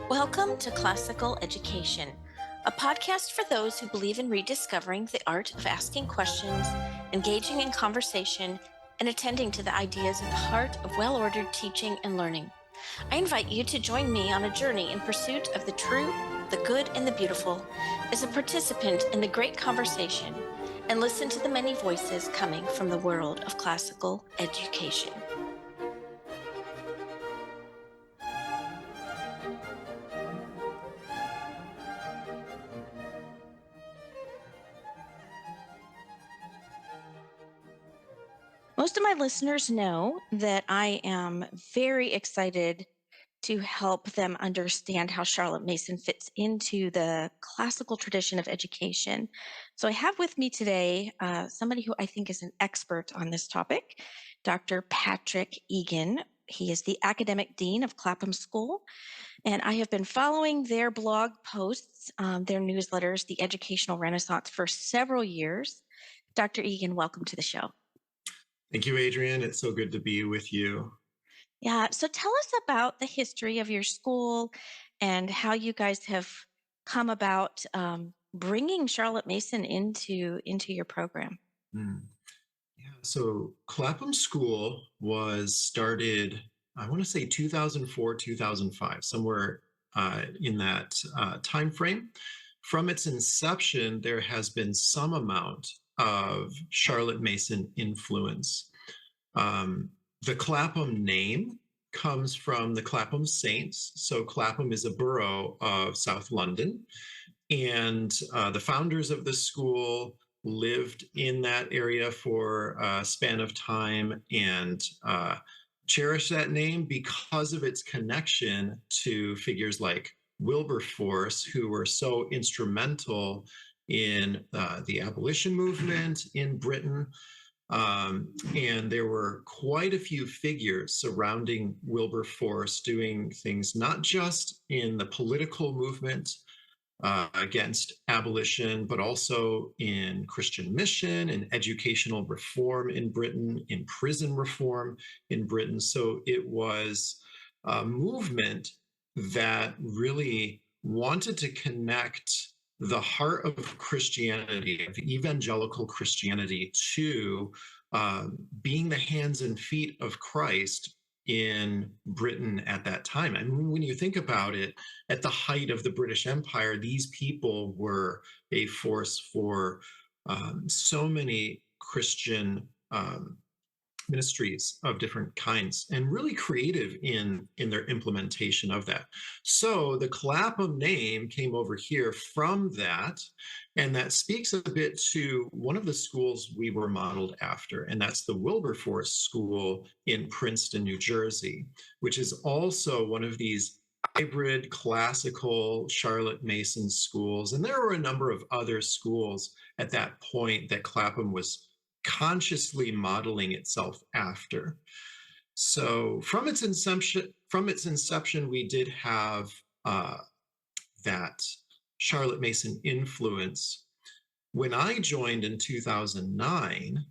Welcome to Classical Education, a podcast for those who believe in rediscovering the art of asking questions, engaging in conversation, and attending to the ideas at the heart of well-ordered teaching and learning. I invite you to join me on a journey in pursuit of the true, the good, and the beautiful, as a participant in the great conversation, and listen to the many voices coming from the world of classical education. Most of my listeners know that I am very excited to help them understand how Charlotte Mason fits into the classical tradition of education. So I have with me today somebody who I think is an expert on this topic, Dr. Patrick Egan. He is the academic dean of Clapham School, and I have been following their blog posts, their newsletters, The Educational Renaissance, for several years. Dr. Egan, welcome to the show. Thank you, Adrian. It's so good to be with you. Yeah. So tell us about the history of your school and how you guys have come about bringing Charlotte Mason into your program. Yeah. So Clapham School was started, I want to say 2004, 2005, somewhere in that time frame. From its inception, there has been some amount of Charlotte Mason influence. The Clapham name comes from the Clapham Saints. So Clapham is a borough of South London. And the founders of the school lived in that area for a span of time and cherished that name because of its connection to figures like Wilberforce, who were so instrumental in the abolition movement in Britain. And there were quite a few figures surrounding Wilberforce doing things not just in the political movement against abolition, but also in Christian mission and educational reform in Britain, in prison reform in Britain. So it was a movement that really wanted to connect the heart of Christianity, of evangelical Christianity, to being the hands and feet of Christ in Britain at that time. I mean, when you think about it, at the height of the British Empire, these people were a force for so many Christian ministries of different kinds, and really creative in their implementation of that. So the Clapham name came over here from that, and that speaks a bit to one of the schools we were modeled after, and that's the Wilberforce School in Princeton, New Jersey, which is also one of these hybrid classical Charlotte Mason schools. And there were a number of other schools at that point that Clapham was consciously modeling itself after. So from its inception, we did have that Charlotte Mason influence. When I joined in 2009,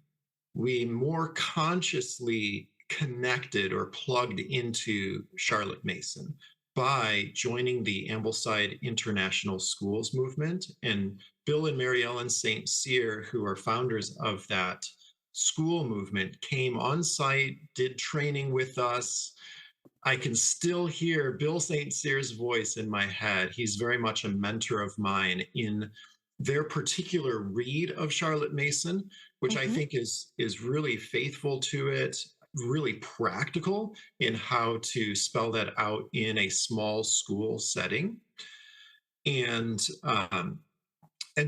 we more consciously connected or plugged into Charlotte Mason by joining the Ambleside International Schools movement. And Bill and Mary Ellen St. Cyr, who are founders of that school movement, came on site, did training with us. I can still hear Bill St. Cyr's voice in my head. He's very much a mentor of mine in their particular read of Charlotte Mason, which I think is really faithful to it, really practical in how to spell that out in a small school setting. And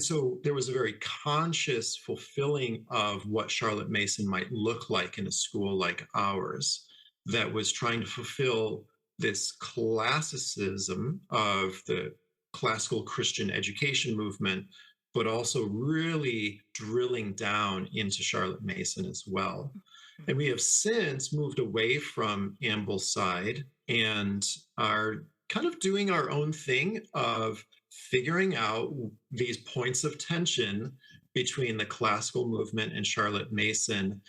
so there was a very conscious fulfilling of what Charlotte Mason might look like in a school like ours that was trying to fulfill this classicism of the classical Christian education movement, but also really drilling down into Charlotte Mason as well. And we have since moved away from Ambleside and are kind of doing our own thing of figuring out these points of tension between the classical movement and Charlotte Mason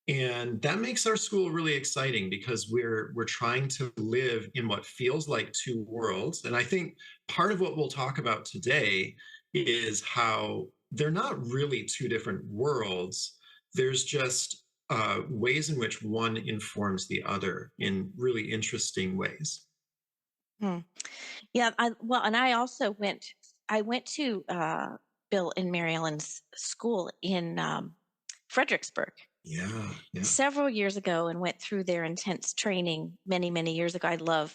And that makes our school really exciting because we're trying to live in what feels like two worlds. And I think part of what we'll talk about today is how they're not really two different worlds. There's just ways in which one informs the other in really interesting ways. Hmm. Yeah, well, and I also went to Bill and Mary Ellen's school in Fredericksburg Yeah, yeah. several years ago and went through their intense training many years ago.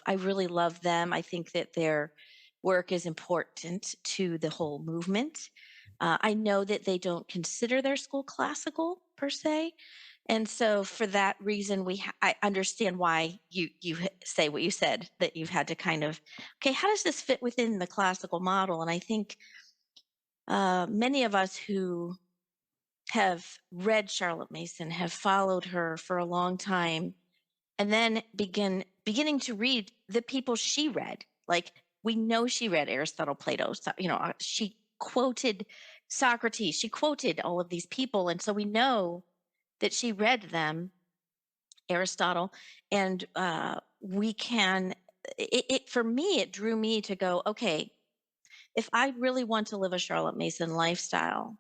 I really love them. I think that their work is important to the whole movement. I know that they don't consider their school classical per se, and so for that reason, I understand why say what you said, that you've had to kind of, okay, how does this fit within the classical model? And I think many of us who have read Charlotte Mason, have followed her for a long time, and then beginning to read the people she read. Like, we know she read Aristotle, Plato, she quoted Socrates, she quoted all of these people, and so we know that she read them, Aristotle, and we can. For me, it drew me to go, okay, if I really want to live a Charlotte Mason lifestyle,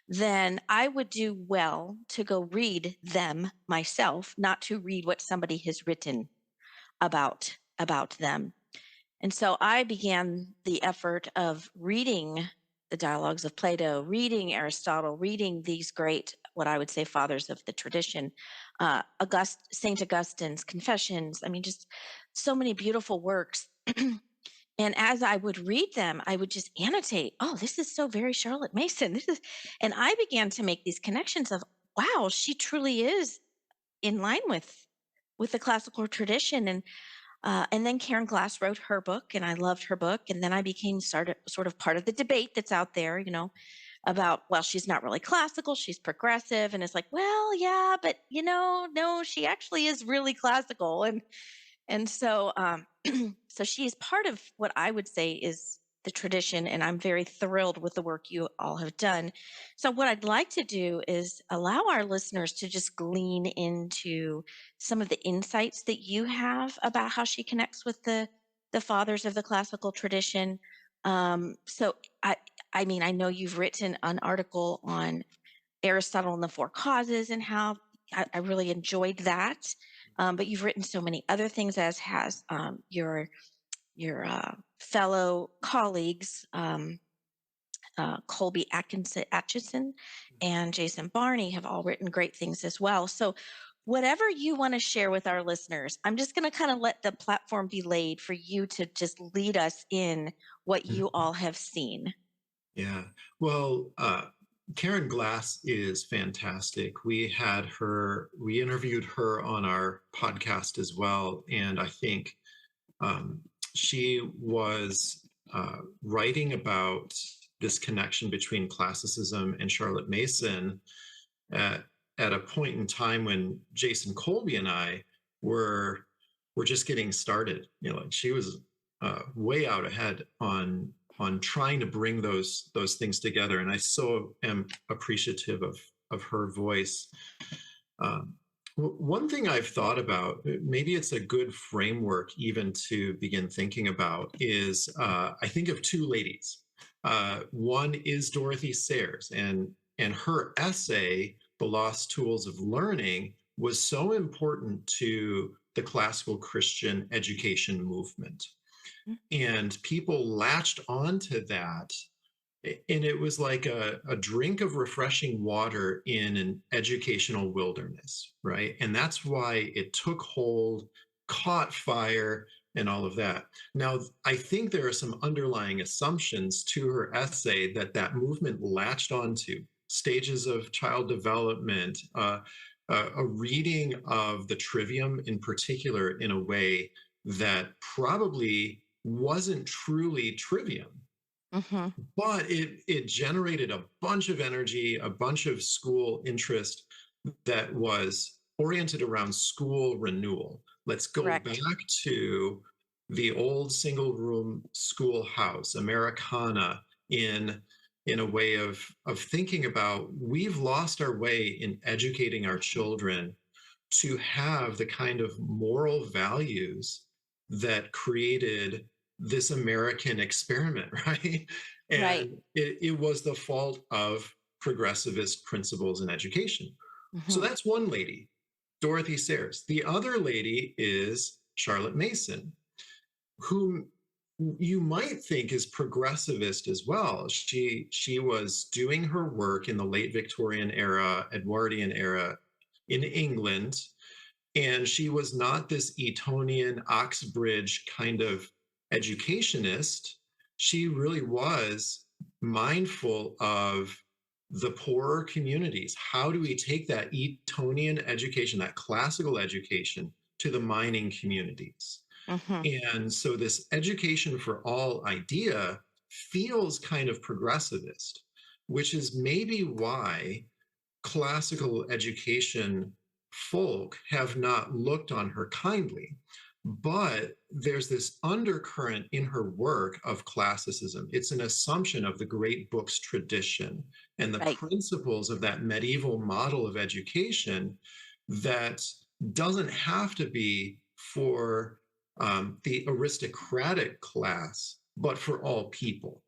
then I would do well to go read them myself, not to read what somebody has written about them. And so I began the effort of reading the dialogues of Plato, reading Aristotle, reading these great, what I would say, fathers of the tradition, Saint Augustine's Confessions. I mean, just so many beautiful works. And as I would read them, I would just annotate, oh, this is so very Charlotte Mason. And I began to make these connections of, wow, she truly is in line with the classical tradition. And then Karen Glass wrote her book, and I loved her book. And then I became sort of part of the debate that's out there, about, well, she's not really classical, she's progressive. And it's like, well, yeah, but no, she actually is really classical. And so, so she is part of what I would say is the tradition, and I'm very thrilled with the work you all have done. So, what I'd like to do is allow our listeners to just glean into some of the insights that you have about how she connects with the fathers of the classical tradition. So, I mean, I know you've written an article on Aristotle and the Four Causes, and how I really enjoyed that. But you've written so many other things, as has your fellow colleagues, Colby Atchison and Jason Barney, have all written great things as well. So whatever you want to share with our listeners, I'm just going to kind of let the platform be laid for you to just lead us in what you Mhm. all have seen. Yeah. Well, Karen Glass is fantastic. We interviewed her on our podcast as well. And I think um, she was writing about this connection between classicism and Charlotte Mason at, at a point in time when Jason Colby and I were were just getting started. Like, she was way out ahead on trying to bring those things together, and I so am appreciative of her voice. Um, One thing I've thought about, maybe it's a good framework even to begin thinking about, is I think of two ladies. One is Dorothy Sayers, and her essay, "The Lost Tools of Learning," was so important to the classical Christian education movement. And people latched onto that, and it was like a drink of refreshing water in an educational wilderness, right? And that's why it took hold, caught fire, and all of that. Now, I think there are some underlying assumptions to her essay that movement latched onto: stages of child development, a reading of the trivium in particular in a way that probably wasn't truly trivium, Mm-hmm. but it generated a bunch of energy, a bunch of school interest that was oriented around school renewal. Let's go back Correct. to the old single room schoolhouse, Americana, in in a way of thinking about we've lost our way in educating our children to have the kind of moral values that created this American experiment, right? Right. And it was the fault of progressivist principles in education. So Hmm. that's one lady, Dorothy Sayers. The other lady is Charlotte Mason, who you might think is progressivist as well. She was doing her work in the late Victorian era, Edwardian era in England, and she was not this Etonian Oxbridge kind of educationist. She really was mindful of the poorer communities. How do we take that Etonian education, that classical education, to the mining communities? Hmm. And so this education for all idea feels kind of progressivist, which is maybe why classical education folk have not looked on her kindly. But there's this undercurrent in her work of classicism. It's an assumption of the great books tradition and the Right. principles of that medieval model of education that doesn't have to be for the aristocratic class, but for all people.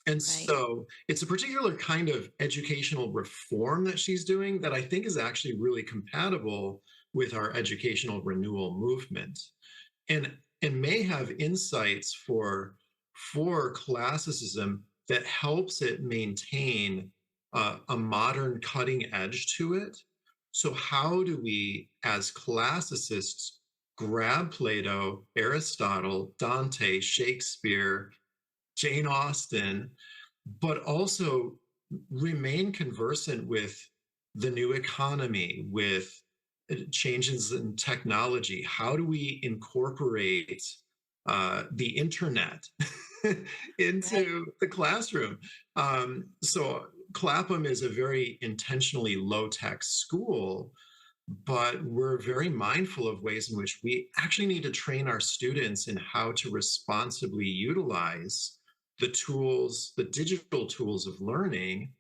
And Right. so it's a particular kind of educational reform that she's doing that I think is actually really compatible with our educational renewal movement and may have insights for classicism that helps it maintain a modern cutting edge to it. So how do we as classicists grab Plato, Aristotle, Dante, Shakespeare, Jane Austen, but also remain conversant with the new economy, with changes in technology? How do we incorporate the internet Right. into the classroom? So Clapham is a very intentionally low-tech school, but we're very mindful of ways in which we actually need to train our students in how to responsibly utilize the tools, the digital tools of learning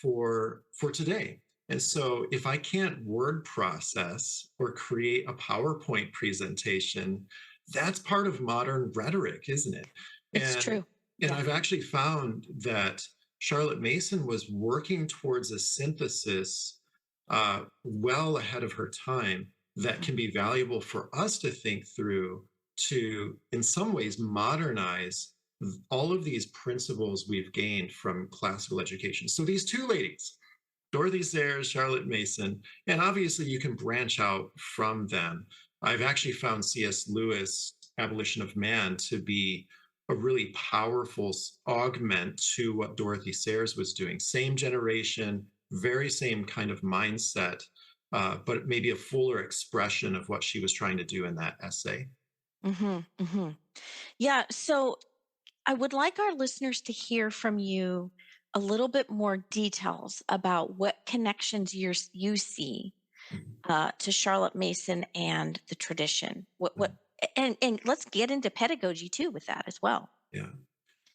for today. And so if I can't word process or create a PowerPoint presentation, that's part of modern rhetoric, isn't it? It's And true. and Yeah. I've actually found that Charlotte Mason was working towards a synthesis well ahead of her time that can Mhm. be valuable for us to think through to, in some ways, modernize all of these principles we've gained from classical education. So these two ladies, Dorothy Sayers, Charlotte Mason, and obviously you can branch out from them. I've actually found C.S. Lewis' Abolition of Man to be a really powerful augment to what Dorothy Sayers was doing. Same generation, very same kind of mindset, but maybe a fuller expression of what she was trying to do in that essay. Hmm. Hmm. Yeah. So I would like our listeners to hear from you a little bit more details about what connections you see Mhm. to Charlotte Mason and the tradition. And let's get into pedagogy too with that as well. Yeah.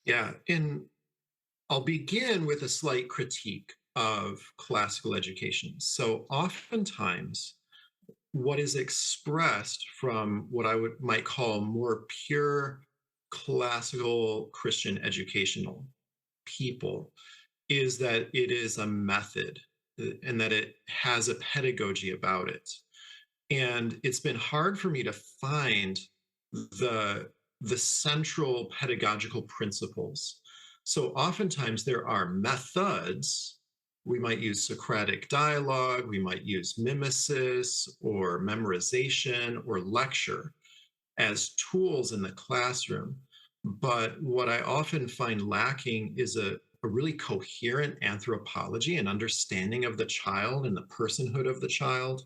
Yeah. And I'll begin with a slight critique of classical education. So oftentimes what is expressed from what I would might call more pure classical Christian educational people is that it is a method and that it has a pedagogy about it. And it's been hard for me to find the the central pedagogical principles. So oftentimes there are methods. We might use Socratic dialogue, we might use mimesis or memorization or lecture as tools in the classroom. But what I often find lacking is a really coherent anthropology and understanding of the child and the personhood of the child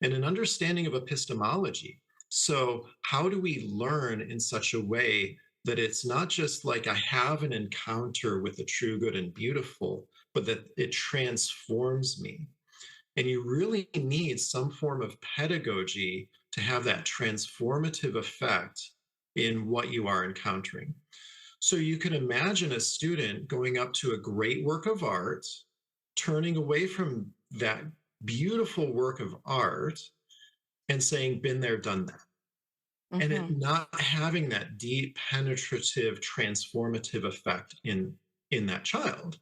and an understanding of epistemology. So, how do we learn in such a way that it's not just like I have an encounter with the true, good, and beautiful, but that it transforms me? And you really need some form of pedagogy to have that transformative effect in what you are encountering. So you can imagine a student going up to a great work of art, turning away from that beautiful work of art and saying, been there, done that. And it Mm-hmm. not having that deep, penetrative, transformative effect in that child.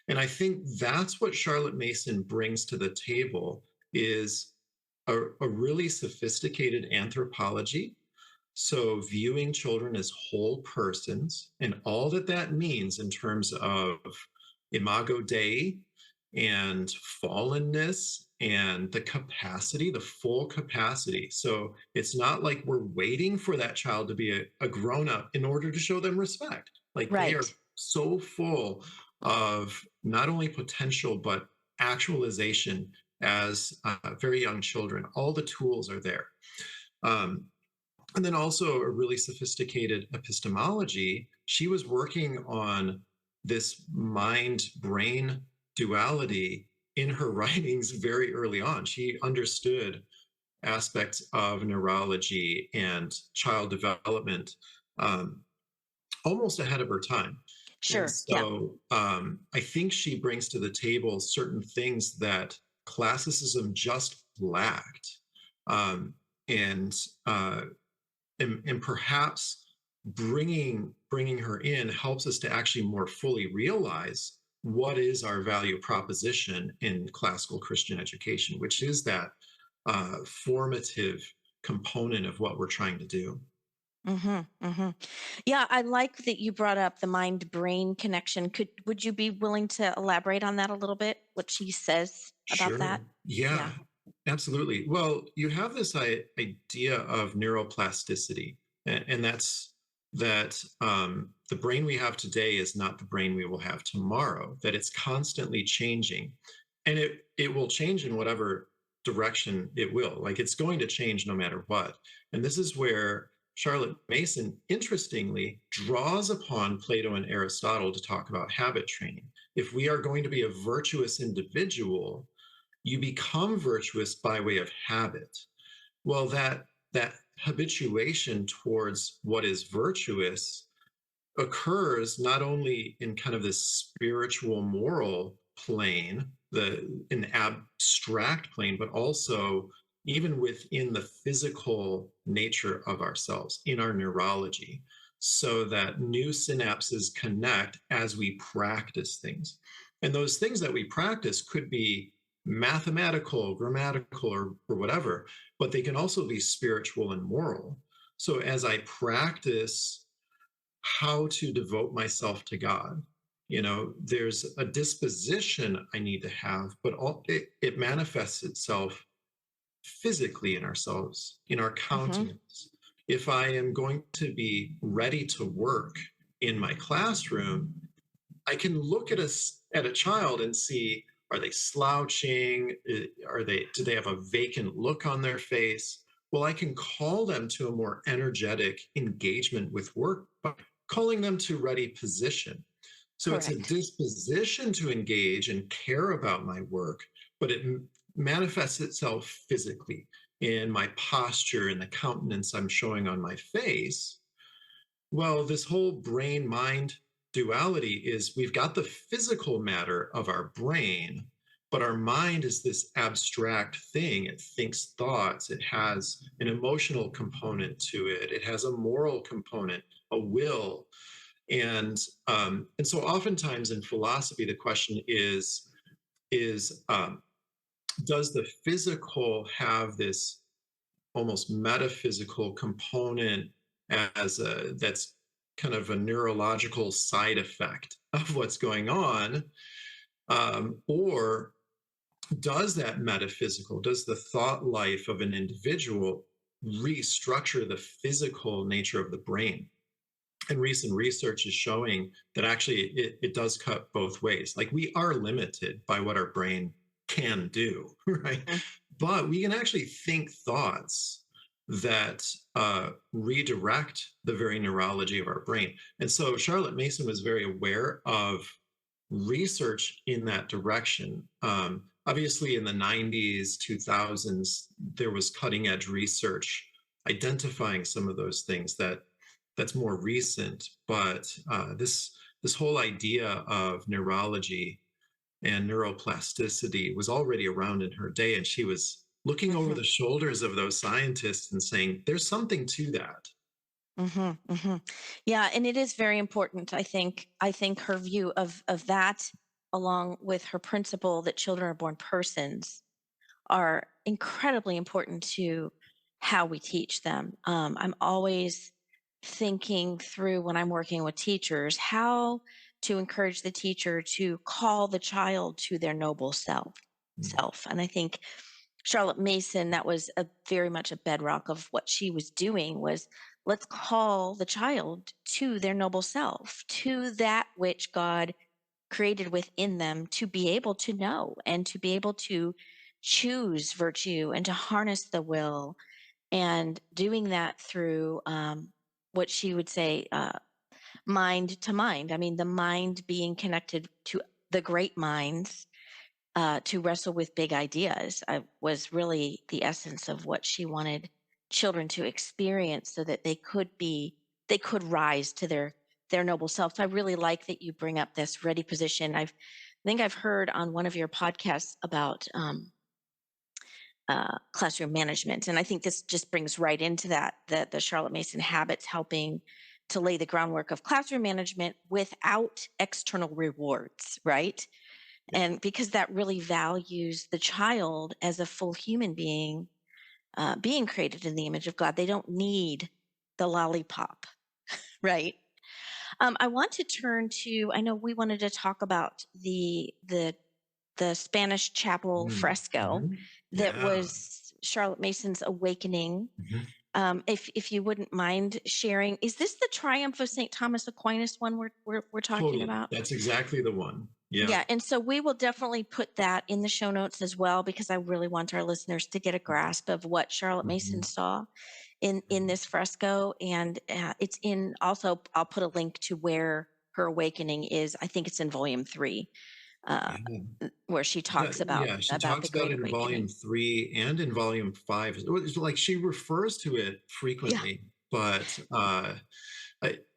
And I think that's what Charlotte Mason brings to the table is a really sophisticated anthropology. So viewing children as whole persons and all that that means in terms of imago Dei and fallenness and the capacity, the full capacity. So it's not like we're waiting for that child to be a grown up in order to show them respect. Like they are Right. so full of not only potential, but actualization as very young children. All the tools are there. Um, and then also a really sophisticated epistemology. She was working on this mind brain duality in her writings very early on. She understood aspects of neurology and child development um, almost ahead of her time. And Sure. Yeah. so I think she brings to the table certain things that classicism just lacked. Um, and uh, and perhaps bringing her in helps us to actually more fully realize what is our value proposition in classical Christian education, which is that formative component of what we're trying to do. Mm-hmm. Mm-hmm. Yeah, I like that you brought up the mind-brain connection. Would you be willing to elaborate on that a little bit? What she says about that? Sure. Yeah, Yeah. absolutely. Well, you have this idea of neuroplasticity, and that's that the brain we have today is not the brain we will have tomorrow, that it's constantly changing. And it will change in whatever direction it will. Like it's going to change no matter what. And this is where Charlotte Mason, interestingly, draws upon Plato and Aristotle to talk about habit training. If we are going to be a virtuous individual, you become virtuous by way of habit. Well, that habituation towards what is virtuous occurs not only in kind of this spiritual moral plane, an abstract plane, but also even within the physical nature of ourselves, in our neurology, so that new synapses connect as we practice things. And those things that we practice could be mathematical, grammatical, or whatever, but they can also be spiritual and moral. So as I practice how to devote myself to God, there's a disposition I need to have, but it manifests itself physically in ourselves, in our Mm-hmm. countenance. If I am going to be ready to work in my classroom, I can look at a child and see, are they slouching? Do they have a vacant look on their face? Well, I can call them to a more energetic engagement with work by calling them to ready position. So it's a Correct. disposition to engage and care about my work, but it manifests itself physically in my posture and the countenance I'm showing on my face. Well, this whole brain mind duality is we've got the physical matter of our brain, but our mind is this abstract thing. It thinks thoughts, it has an emotional component to it, it has a moral component, a will. And so oftentimes in philosophy, the question is does the physical have this almost metaphysical component as that's kind of a neurological side effect of what's going on, or does the thought life of an individual restructure the physical nature of the brain? And recent research is showing that actually it does cut both ways. Like we are limited by what our brain can do, right? Mm. But we can actually think thoughts that redirect the very neurology of our brain. And so Charlotte Mason was very aware of research in that direction. Obviously, in the 90s, 2000s, there was cutting edge research identifying some of those things that that's more recent, but this whole idea of neurology and neuroplasticity was already around in her day, and she was looking over Mhm. the shoulders of those scientists and saying, "There's something to that." Mhm. Mhm. Yeah, and it is very important. I think her view of that, along with her principle that children are born persons, are incredibly important to how we teach them. I'm always thinking through when I'm working with teachers how to encourage the teacher to call the child to their noble self. And I think Charlotte Mason, that was a very much a bedrock of what she was doing was let's call the child to their noble self, to that which God created within them to be able to know and to be able to choose virtue and to harness the will, and doing that through what she would say, mind to mind. I mean, the mind being connected to the great minds, to wrestle with big ideas, was really the essence of what she wanted children to experience so that they could rise to their noble self. So I really like that you bring up this ready position. I think I've heard on one of your podcasts about classroom management, and I think this just brings right into that, the Charlotte Mason habits helping to lay the groundwork of classroom management without external rewards, right? Yeah. And because that really values the child as a full human being, being created in the image of God. They don't need the lollipop, right? I want to turn to. I know we wanted to talk about the Spanish chapel Mm, fresco mhm. that Yeah. was Charlotte Mason's awakening. Mhm. If you wouldn't mind sharing, is this the Triumph of Saint Thomas Aquinas one we're talking Totally. about? That's exactly the one. Yeah. Yeah, and so we will definitely put that in the show notes as well because I really want our listeners to get a grasp of what Charlotte Mason Mhm. saw in this fresco, and it's in also. I'll put a link to where her awakening is. I think it's in volume 3, uh, Yeah. where she talks Yeah, she about the talks about Great it in volume Awakening. 3 and in volume 5. It's like she refers to it Yeah. frequently, but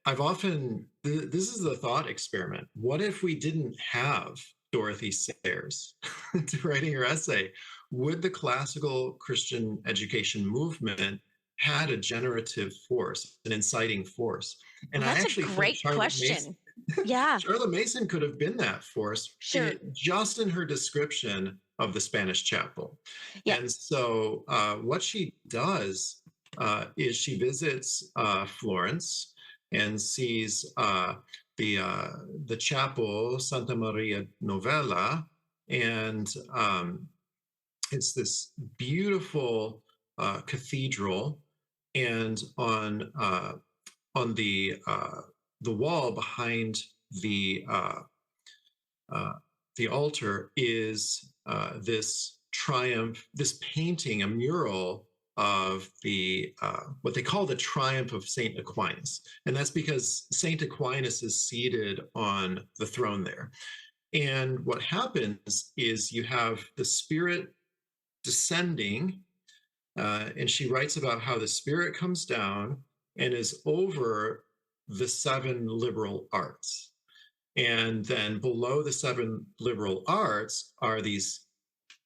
I've often this is the thought experiment. What if we didn't have Dorothy Sayers writing her essay? Would the classical Christian education movement had a generative force, an inciting force? And Well, I that's a actually think great question. Yeah, Charlotte Mason could have been that force sure. just in her description of the Spanish chapel. Yeah. And so, what she does is she visits Florence and sees the chapel Santa Maria Novella, and it's this beautiful cathedral, and on the wall behind the uh, uh, the altar is this triumph, this painting, a mural of the what they call the triumph of Saint Aquinas, and that's because Saint Aquinas is seated on the throne there. And what happens is you have the Spirit descending, and she writes about how the Spirit comes down and is over the 7 liberal arts. And then below the 7 liberal arts are these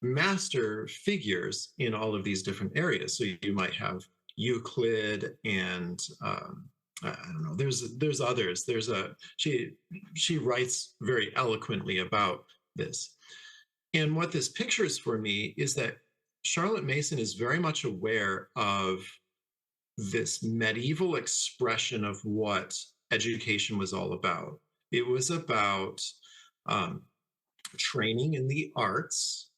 master figures in all of these different areas. So you might have Euclid and I don't know. There's others. There's a she writes very eloquently about this. And what this pictures for me is that Charlotte Mason is very much aware of this medieval expression of what education was all about. It was about um, training in the arts,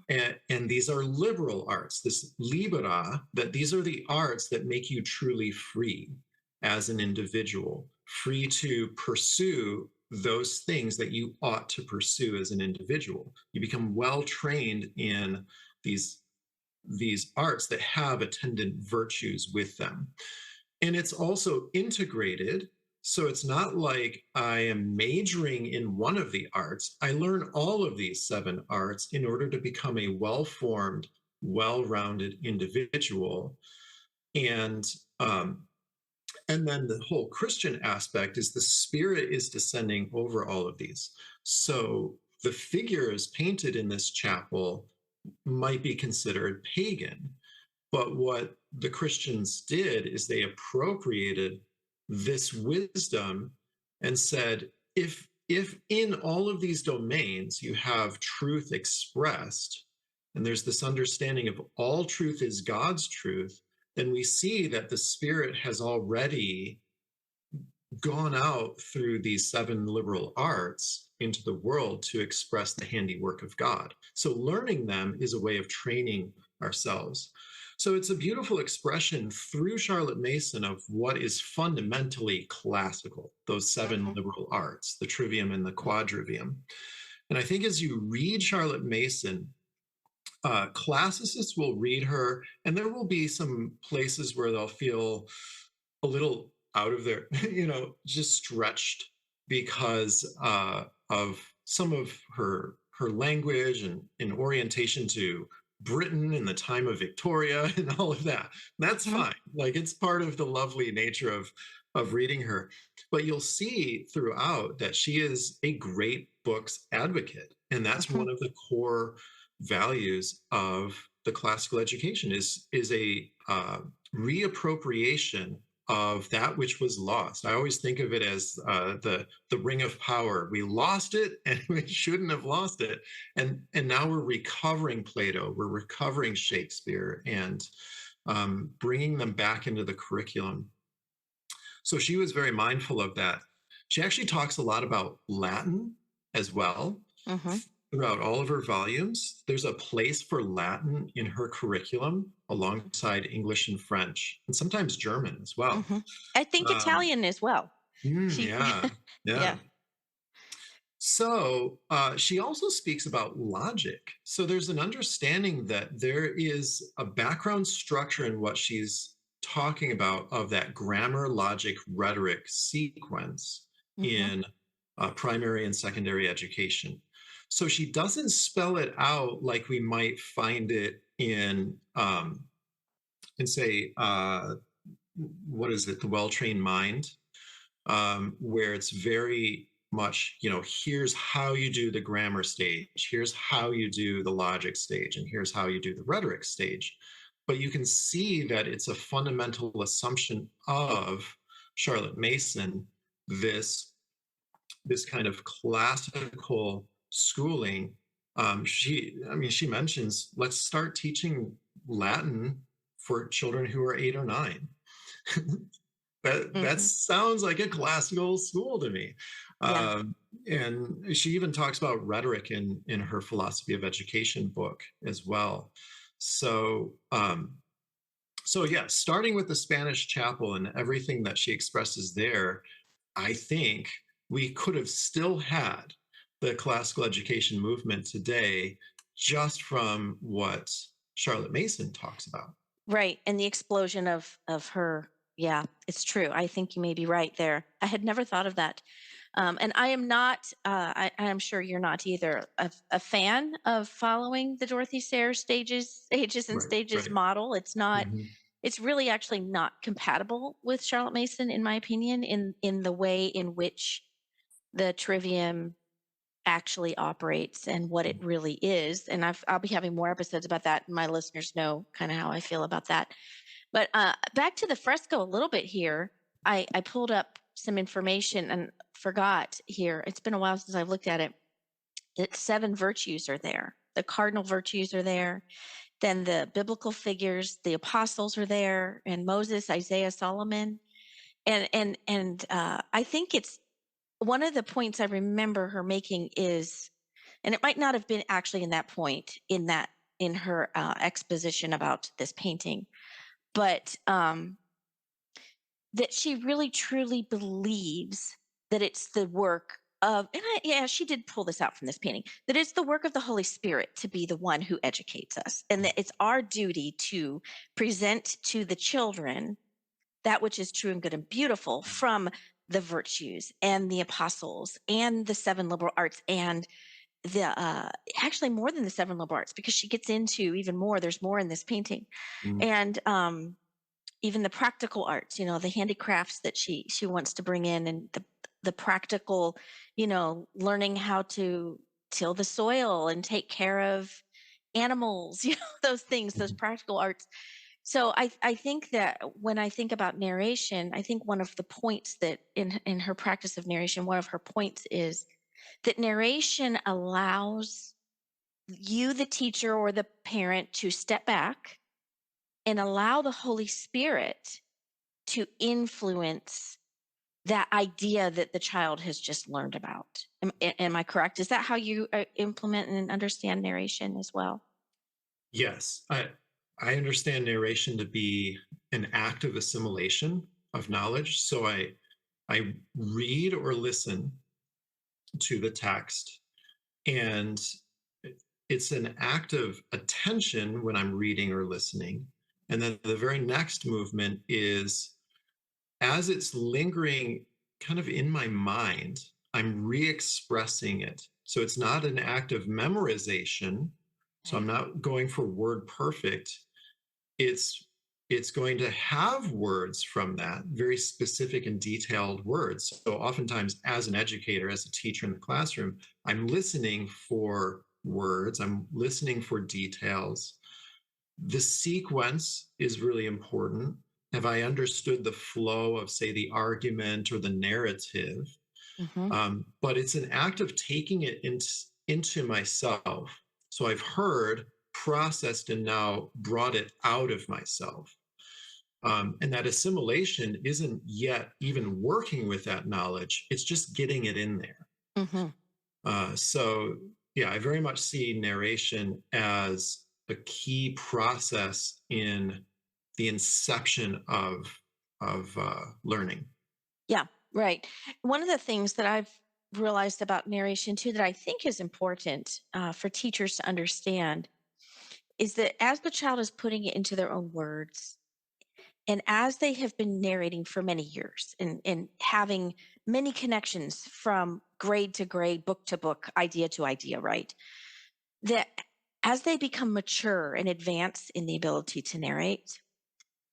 and these are liberal arts. This libera, that these are the arts that make you truly free as an individual, free to pursue those things that you ought to pursue as an individual. You become well trained in these these arts that have attendant virtues with them. And it's also integrated. So it's not like I am majoring in one of the arts. I learn all of these 7 arts in order to become a well formed, well rounded individual. And And then the whole Christian aspect is the Spirit is descending over all of these. So the figures painted in this chapel might be considered pagan. But what the Christians did is they appropriated this wisdom and said, if in all of these domains you have truth expressed, and there's this understanding of all truth is God's truth, then we see that the Spirit has already gone out through these 7 liberal arts into the world to express the handiwork of God. So learning them is a way of training ourselves. So it's a beautiful expression through Charlotte Mason of what is fundamentally classical, those 7 Mhm. liberal arts, the trivium and the quadrivium. And I think as you read Charlotte Mason, classicists will read her, and there will be some places where they'll feel a little out of their, just stretched because of some of her language and in orientation to Britain in the time of Victoria and all of that. That's Mhm. fine. Like it's part of the lovely nature of reading her. But you'll see throughout that she is a great books advocate. And that's Mhm. one of the core values of the classical education is a reappropriation of that which was lost. I always think of it as the ring of power. We lost it, and we shouldn't have lost it. And now we're recovering Plato, we're recovering Shakespeare, and bringing them back into the curriculum. So she was very mindful of that. She actually talks a lot about Latin as well Mhm. throughout all of her volumes. There's a place for Latin in her curriculum alongside English and French, and sometimes German as well. Mhm. I think Um, Italian as well. She yeah, yeah. yeah. So she also speaks about logic. So there's an understanding that there is a background structure in what she's talking about of that grammar, logic, rhetoric sequence Mhm. in primary and secondary education. So she doesn't spell it out like we might find it in say, what is it, The Well-Trained Mind, where it's very much, here's how you do the grammar stage, here's how you do the logic stage, and here's how you do the rhetoric stage. But you can see that it's a fundamental assumption of Charlotte Mason, this this kind of classical schooling. She mentions, let's start teaching Latin for children who are 8 or 9. That Mhm. sounds like a classical school to me. Yeah. Um, and she even talks about rhetoric in her philosophy of education book as well. So, so yeah, starting with the Spanish chapel and everything that she expresses there, I think we could have still had the classical education movement today just from what Charlotte Mason talks about. Right, and the explosion of her yeah, it's true. I think you may be right there. I had never thought of that. And I am not, I'm sure you're not either, a fan of following the Dorothy Sayers stages and Right, stages right. model. It's not. Mhm. It's really actually not compatible with Charlotte Mason, in my opinion, in the way in which the trivium actually operates and what it really is. And I'll be having more episodes about that. And my listeners know kind of how I feel about that. But back to the fresco a little bit here. I pulled up some information and forgot here. It's been a while since I've looked at it. That 7 virtues are there. The cardinal virtues are there. Then the biblical figures, the apostles are there, and Moses, Isaiah, Solomon, and I think it's one of the points I remember her making is, and it might not have been actually in that point in her exposition about this painting, but that she really truly believes that it's the work of, and yeah, she did pull this out from this painting, that it's the work of the Holy Spirit to be the one who educates us, and that it's our duty to present to the children that which is true and good and beautiful from the virtues and the apostles and the 7 liberal arts and the actually more than the 7 liberal arts, because she gets into even more. There's more in this painting, Mm. and even the practical arts, the handicrafts that she wants to bring in, and the practical, learning how to till the soil and take care of animals, those things, those Mhm. practical arts. So I think that when I think about narration, I think one of the points that in her practice of narration, one of her points is that narration allows you, the teacher or the parent, to step back and allow the Holy Spirit to influence that idea that the child has just learned about. Am I correct? Is that how you implement and understand narration as well? Yes, I understand narration to be an act of assimilation of knowledge. So I read or listen to the text, and it's an act of attention when I'm reading or listening. And then the very next movement is, as it's lingering kind of in my mind, I'm re-expressing it. So it's not an act of memorization. So I'm Okay. not going for word perfect. It's going to have words from that, very specific and detailed words. So oftentimes, as an educator, as a teacher in the classroom, I'm listening for words, I'm listening for details. The sequence is really important. Have I understood the flow of, say, the argument or the narrative? Hmm. But it's an act of taking it into myself. So I've heard, processed, and now brought it out of myself. And that assimilation isn't yet even working with that knowledge, it's just getting it in there. Hmm. So, yeah, I very much see narration as a key process in the inception of learning. Yeah, right. One of the things that I've realized about narration too that I think is important for teachers to understand is that as the child is putting it into their own words, and as they have been narrating for many years and having many connections from grade to grade, book to book, idea to idea, right? That as they become mature and advance in the ability to narrate,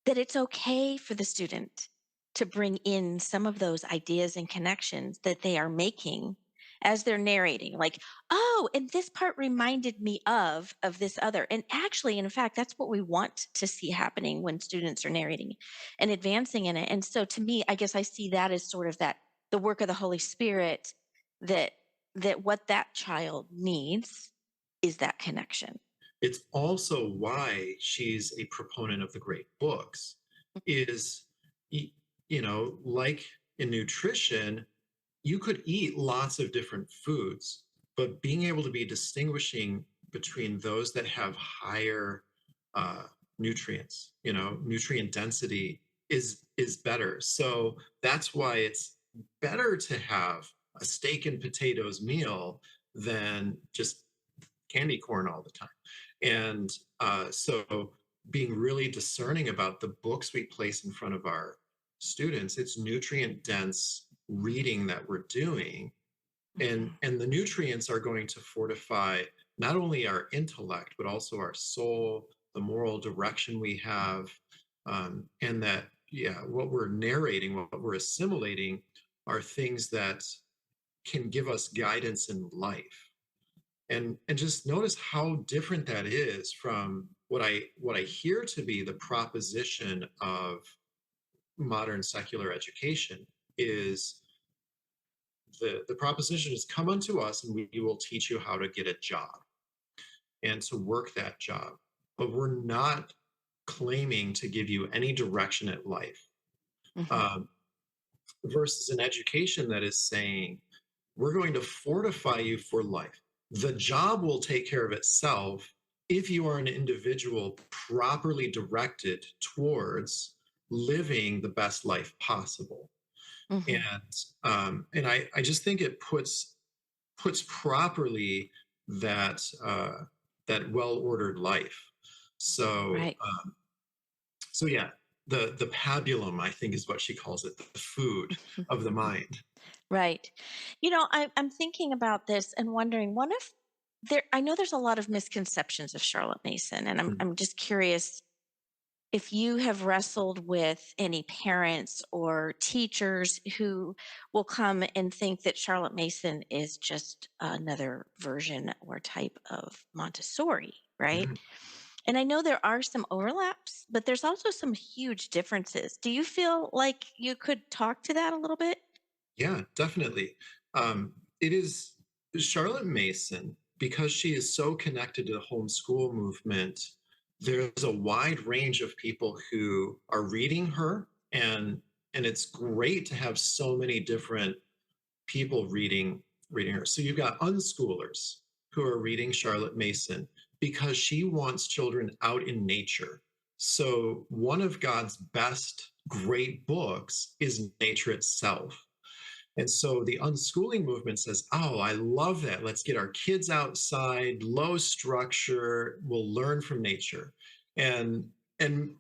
that it's okay for the student to bring in some of those ideas and connections that they are making as they're narrating, like, oh, and this part reminded me of this other. And actually, in fact, that's what we want to see happening when students are narrating and advancing in it. And so to me, I guess I see that as sort of that the work of the Holy Spirit, that what that child needs is that connection. It's also why she's a proponent of the great books, is, like in nutrition, you could eat lots of different foods, but being able to be distinguishing between those that have higher uh, nutrients, nutrient density is better. So that's why it's better to have a steak and potatoes meal than just candy corn all the time. And so being really discerning about the books we place in front of our students, it's nutrient dense reading that we're doing, Mhm. and the nutrients are going to fortify not only our intellect but also our soul, the moral direction we have, and that, yeah, what we're narrating, what we're assimilating, are things that can give us guidance in life. And just notice how different that is from what I hear to be the proposition of modern secular education. Is the proposition is, come unto us and we will teach you how to get a job and to work that job, but we're not claiming to give you any direction at life. Mhm. um, versus an education that is saying, we're going to fortify you for life. The job will take care of itself if you are an individual properly directed towards living the best life possible. Mhm. And I just think it puts properly that well ordered life. So Right. so yeah, the pabulum, I think, is what she calls it, the food of the mind. Right. I'm thinking about this and wondering, one of I know there's a lot of misconceptions of Charlotte Mason, and I'm Mm. I'm just curious if you have wrestled with any parents or teachers who will come and think that Charlotte Mason is just another version or type of Montessori, right? Mhm. And I know there are some overlaps, but there's also some huge differences. Do you feel like you could talk to that a little bit? Yeah, definitely. It is Charlotte Mason, because she is so connected to the homeschool movement. There's a wide range of people who are reading her, and it's great to have so many different people reading her. So you've got unschoolers who are reading Charlotte Mason because she wants children out in nature. So one of God's best great books is nature itself. And so the unschooling movement says, oh, I love that. Let's get our kids outside, low structure, we'll learn from nature. And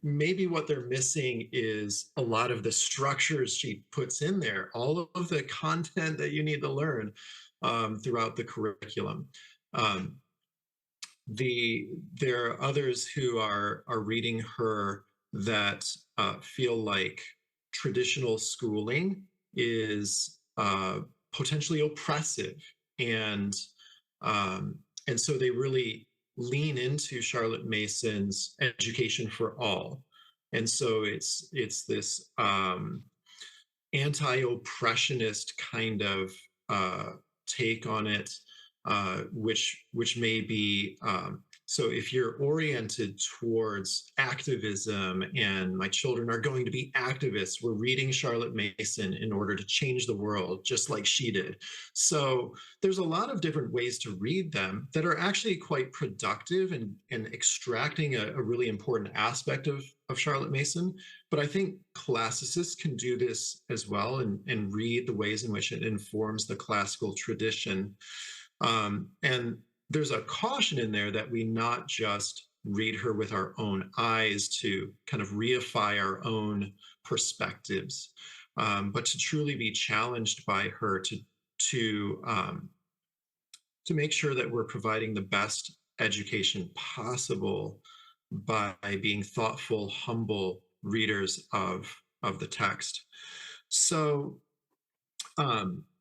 maybe what they're missing is a lot of the structures she puts in there, all of the content that you need to learn throughout the curriculum. Um, there are others who are reading her that feel like traditional schooling is potentially oppressive, and and so they really lean into Charlotte Mason's education for all, and so it's this anti-oppressionist kind of uh, take on it, which may be so if you're oriented towards activism and my children are going to be activists, we're reading Charlotte Mason in order to change the world, just like she did. So there's a lot of different ways to read them that are actually quite productive and extracting a really important aspect of Charlotte Mason. But I think classicists can do this as well, and read the ways in which it informs the classical tradition. And there's a caution in there that we not just read her with our own eyes to kind of reify our own perspectives, but to truly be challenged by her to to make sure that we're providing the best education possible by being thoughtful, humble readers of the text. So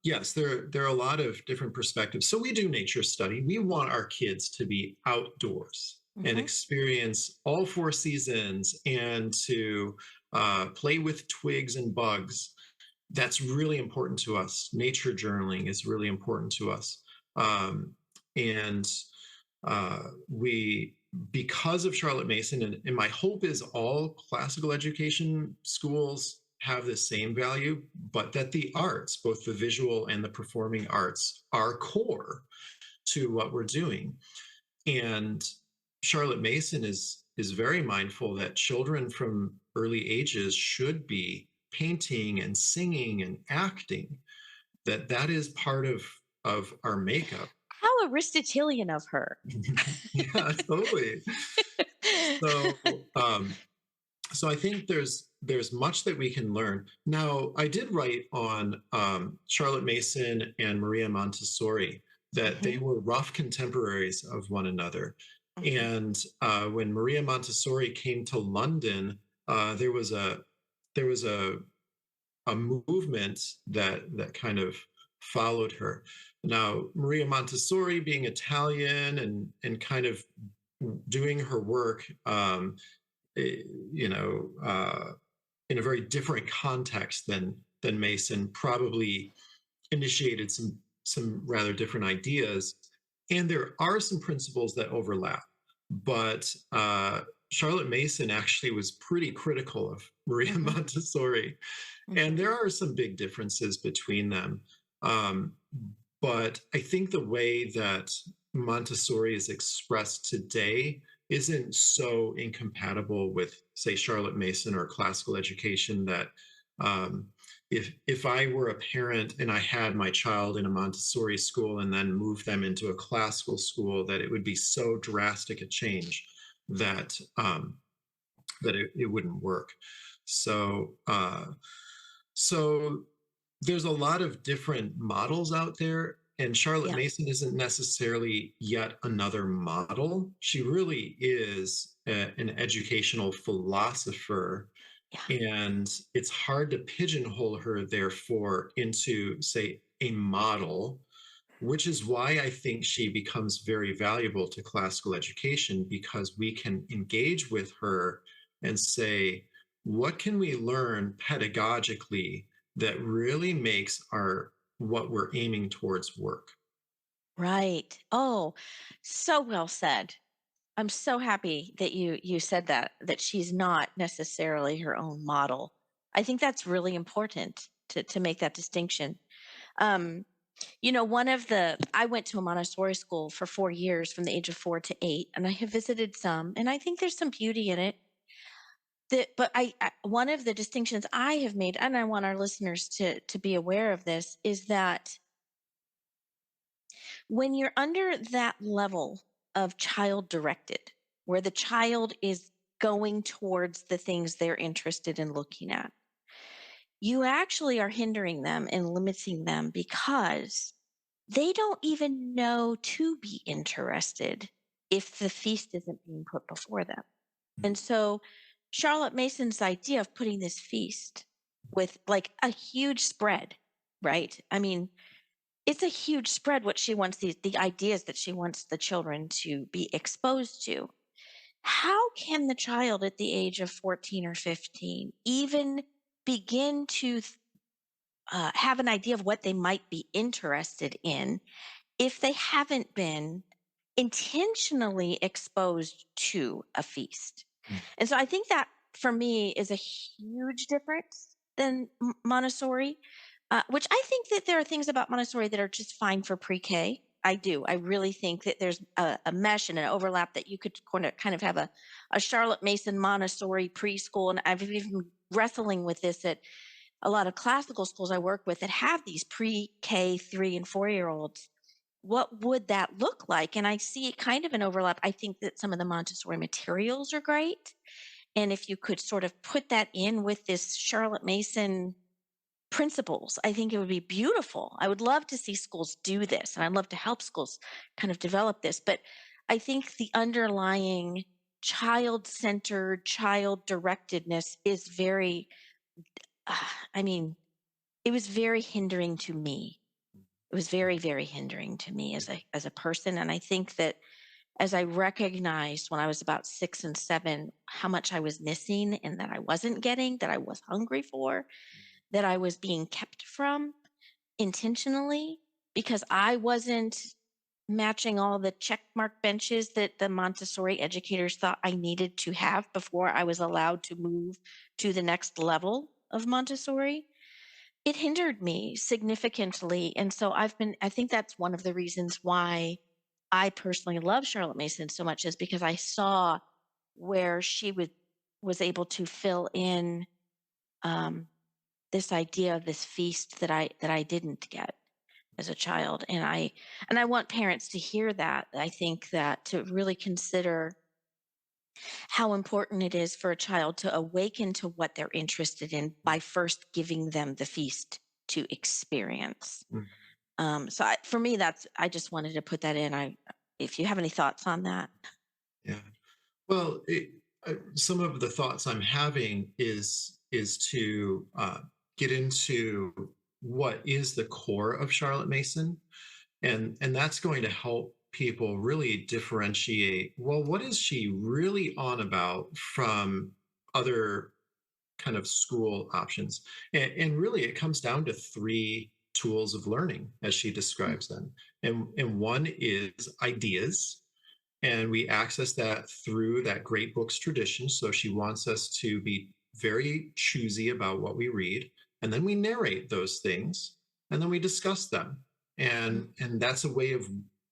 yes, there are a lot of different perspectives. So we do nature study. We want our kids to be outdoors and Hmm. experience all four seasons, and to play with twigs and bugs. That's really important to us. Nature journaling is really important to us. And we, because of Charlotte Mason, and my hope is all classical education schools have the same value, but that the arts, both the visual and the performing arts, are core to what we're doing. And Charlotte Mason is very mindful that children from early ages should be painting and singing and acting, that is part of our makeup. How Aristotelian of her. Yeah, totally. So so I think there's much that we can learn. Now, I did write on Charlotte Mason and Maria Montessori, that Hmm. they were rough contemporaries of one another. Hmm. And when Maria Montessori came to London, there was a movement that kind of followed her. Now, Maria Montessori, being Italian and kind of doing her work, you know, in a very different context than Mason, probably initiated some rather different ideas, and there are some principles that overlap. But Charlotte Mason actually was pretty critical of Maria Hmm. Montessori, and Hmm. there are some big differences between them. Um, but I think the way that Montessori is expressed today isn't so incompatible with, say, Charlotte Mason or classical education, that um, if I were a parent and I had my child in a Montessori school and then moved them into a classical school, that it would be so drastic a change that that it wouldn't work. So so there's a lot of different models out there. And Charlotte Yeah. Mason isn't necessarily yet another model. She really is an educational philosopher. Yeah. And it's hard to pigeonhole her, therefore, into, say, a model, which is why I think she becomes very valuable to classical education, because we can engage with her and say, what can we learn pedagogically that really makes our what we're aiming towards work? Right. Oh, so well said. I'm so happy that you said that she's not necessarily her own model. I think that's really important to make that distinction. Um, one of the I went to a Montessori school for 4 years from the age of 4 to 8, and I have visited some, and I think there's some beauty in it. But one of the distinctions I have made, and I want our listeners to be aware of this, is that when you're under that level of child directed, where the child is going towards the things they're interested in looking at, you actually are hindering them and limiting them because they don't even know to be interested if the feast isn't being put before them. And so Charlotte Mason's idea of putting this feast with like a huge spread, right? I mean, it's a huge spread what she wants the ideas that she wants the children to be exposed to. How can the child at the age of 14 or 15 even begin to have an idea of what they might be interested in if they haven't been intentionally exposed to a feast? And so I think that for me is a huge difference than Montessori, which I think that there are things about Montessori that are just fine for pre-K. I do. I really think that there's a mesh and an overlap that you could kind of have a Charlotte Mason Montessori preschool. And I've even wrestling with this at a lot of classical schools I work with that have these pre-K 3 and 4 year olds. What would that look like? And I see kind of an overlap. I think that some of the Montessori materials are great. And if you could sort of put that in with this Charlotte Mason principles, I think it would be beautiful. I would love to see schools do this, and I'd love to help schools kind of develop this. But I think the underlying child centered, child directedness is very, I mean, it was very hindering to me. It was very, very hindering to me as a person. And I think that as I recognized when I was about 6 and 7 how much I was missing and that I wasn't getting, that I was hungry for, that I was being kept from intentionally because I wasn't matching all the check mark benches that the Montessori educators thought I needed to have before I was allowed to move to the next level of Montessori. It hindered me significantly. And so I think that's one of the reasons why I personally love Charlotte Mason so much is because I saw where was able to fill in um, this idea of this feast that I didn't get as a child. And I want parents to hear that. I think that to really consider how important it is for a child to awaken to what they're interested in by first giving them the feast to experience. Mm. For me, I just wanted to put that in. If you have any thoughts on that. Yeah. Well, some of the thoughts I'm having is to get into what is the core of Charlotte Mason, and that's going to help people really differentiate. Well, what is she really on about from other kind of school options? And really, it comes down to three tools of learning as she Mm. describes them, and one is ideas, and we access that through that great books tradition. So she wants us to be very choosy about what we read, and then we narrate those things, and then we discuss them, Mhm. and that's a way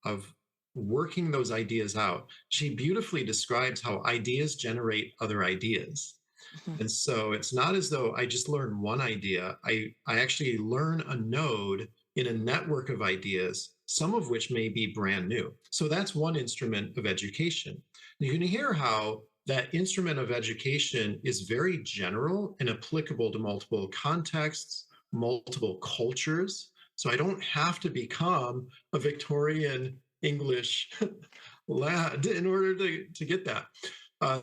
of working those ideas out. She beautifully describes how ideas generate other ideas. Mhm. And so it's not as though I just learn one idea. I actually learn a node in a network of ideas, some of which may be brand new. So that's one instrument of education. You can hear how that instrument of education is very general and applicable to multiple contexts, multiple cultures. So I don't have to become a Victorian English lad in order to get that.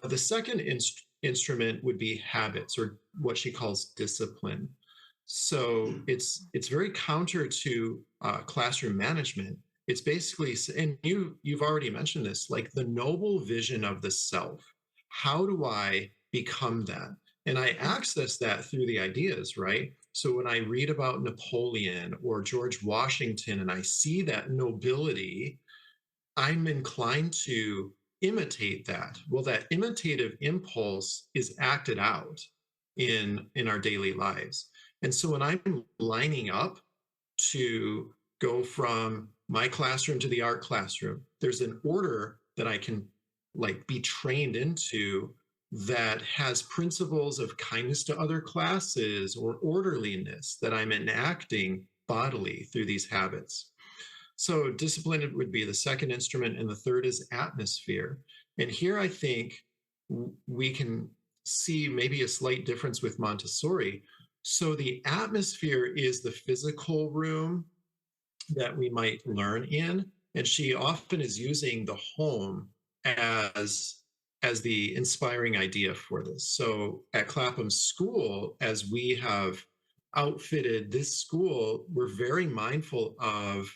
The second instrument would be habits, or what she calls discipline. So it's very counter to classroom management. It's basically, and you've already mentioned this, like the noble vision of the self. How do I become that? And I access that through the ideas, right? So when I read about Napoleon or George Washington and I see that nobility, I'm inclined to imitate that. Well, that imitative impulse is acted out in our daily lives. And so when I'm lining up to go from my classroom to the art classroom, there's an order that I can like be trained into that has principles of kindness to other classes or orderliness that I'm enacting bodily through these habits. So discipline would be the second instrument, and the third is atmosphere. And here I think we can see maybe a slight difference with Montessori. So the atmosphere is the physical room that we might learn in, and she often is using the home as the inspiring idea for this. So at Clapham School, as we have outfitted this school, we're very mindful of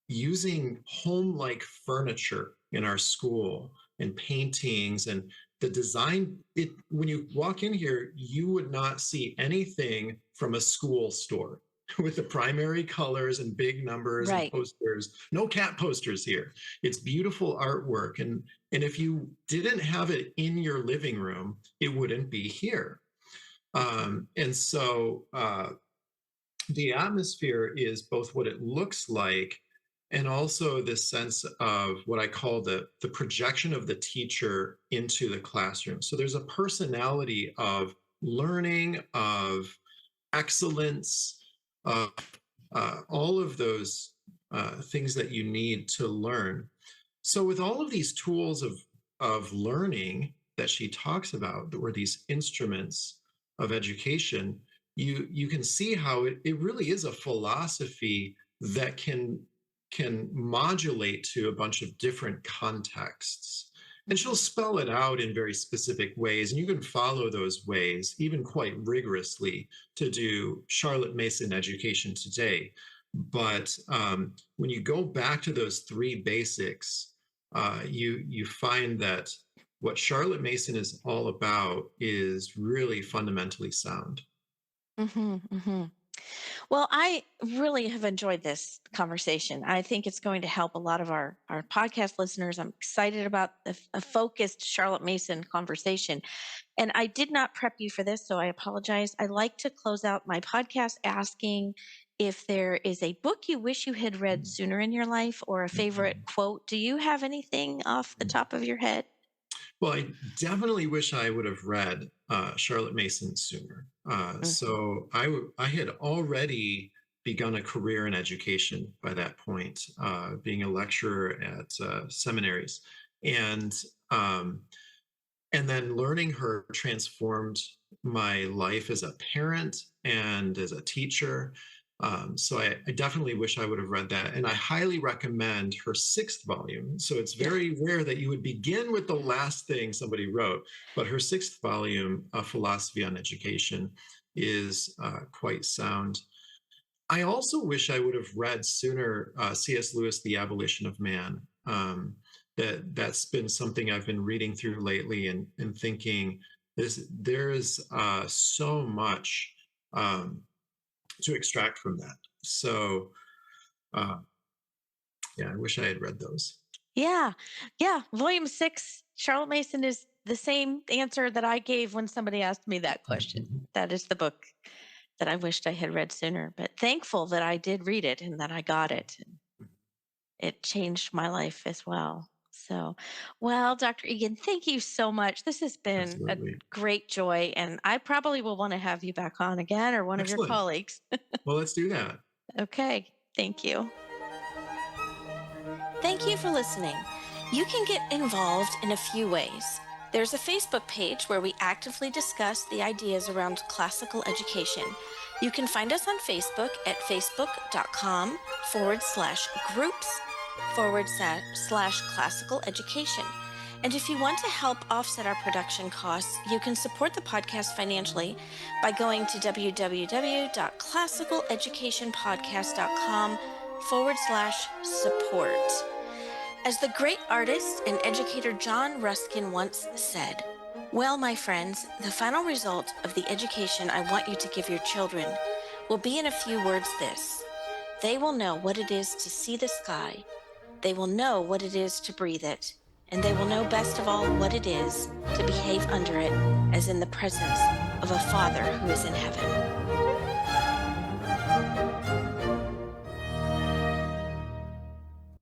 using home-like furniture in our school and paintings and the design. It, when you walk in here, you would not see anything from a school store with the primary colors and big numbers and Right. posters. No cat posters here. It's beautiful artwork, and if you didn't have it in your living room, it wouldn't be here. And so the atmosphere is both what it looks like and also this sense of what I call the projection of the teacher into the classroom. So there's a personality of learning, of excellence, of all of those things that you need to learn. So with all of these tools of learning that she talks about, or these instruments of education, you can see how it really is a philosophy that can modulate to a bunch of different contexts. And she'll spell it out in very specific ways, and you can follow those ways, even quite rigorously, to do Charlotte Mason education today. But when you go back to those three basics, you find that what Charlotte Mason is all about is really fundamentally sound. Mm-hmm, mm-hmm. Well, I really have enjoyed this conversation. I think it's going to help a lot of our podcast listeners. I'm excited about a focused Charlotte Mason conversation. And I did not prep you for this, so I apologize. I like to close out my podcast asking if there is a book you wish you had read sooner in your life or a favorite quote. Do you have anything off the top of your head? Well, I definitely wish I would have read Charlotte Mason sooner. Mhm. So I had already begun a career in education by that point, being a lecturer at seminaries, and um, and then learning her transformed my life as a parent and as a teacher. So I definitely wish I would have read that. And I highly recommend her sixth volume. So it's Yeah. very rare that you would begin with the last thing somebody wrote, but her sixth volume, A Philosophy on Education, is quite sound. I also wish I would have read sooner C.S. Lewis, The Abolition of Man. That's been something I've been reading through lately and thinking there's so much um, to extract from that. So uh, yeah, I wish I had read those. Yeah. Yeah. Volume 6, Charlotte Mason is the same answer that I gave when somebody asked me that question. That is the book that I wished I had read sooner, but thankful that I did read it and that I got it. It changed my life as well. So, well, Dr. Egan, thank you so much. This has been a Absolutely. great joy, and I probably will want to have you back on again or one of your Excellent. colleagues. Well, let's do that. Okay. Thank you. Thank you for listening. You can get involved in a few ways. There's a Facebook page where we actively discuss the ideas around classical education. You can find us on Facebook at facebook.com/groups/classical education. And if you want to help offset our production costs, you can support the podcast financially by going to www.classicaleducationpodcast.com/support. As the great artist and educator John Ruskin once said, "Well, my friends, the final result of the education I want you to give your children will be in a few words this: they will know what it is to see the sky, they will know what it is to breathe it, and they will know best of all what it is to behave under it as in the presence of a Father who is in heaven."